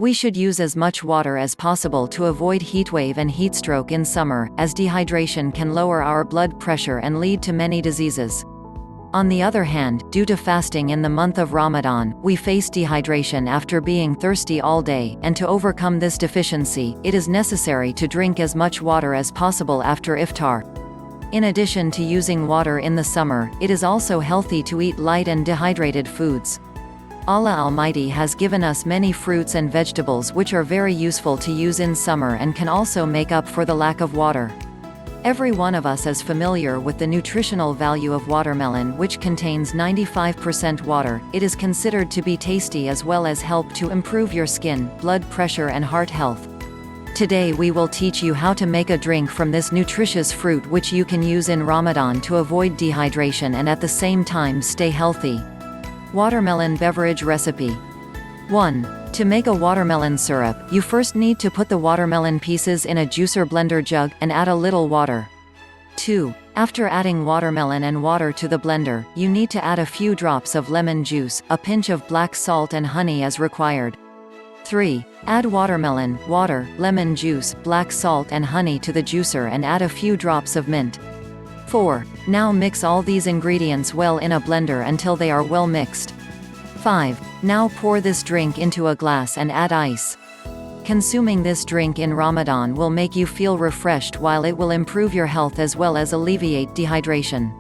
We should use as much water as possible to avoid heatwave and heatstroke in summer, as dehydration can lower our blood pressure and lead to many diseases. On the other hand, due to fasting in the month of Ramadan, we face dehydration after being thirsty all day, and to overcome this deficiency, it is necessary to drink as much water as possible after iftar. In addition to using water in the summer, it is also healthy to eat light and dehydrated foods. Allah Almighty has given us many fruits and vegetables which are very useful to use in summer and can also make up for the lack of water. Every one of us is familiar with the nutritional value of watermelon, which contains 95% water. It is considered to be tasty as well as help to improve your skin, blood pressure and heart health. Today we will teach you how to make a drink from this nutritious fruit which you can use in Ramadan to avoid dehydration and at the same time stay healthy. Watermelon beverage recipe. 1. To make a watermelon syrup, you first need to put the watermelon pieces in a juicer blender jug, and add a little water. 2. After adding watermelon and water to the blender, you need to add a few drops of lemon juice, a pinch of black salt and honey as required. 3. Add watermelon, water, lemon juice, black salt and honey to the juicer and add a few drops of mint. 4. Now mix all these ingredients well in a blender until they are well mixed. 5. Now pour this drink into a glass and add ice. Consuming this drink in Ramadan will make you feel refreshed while it will improve your health as well as alleviate dehydration.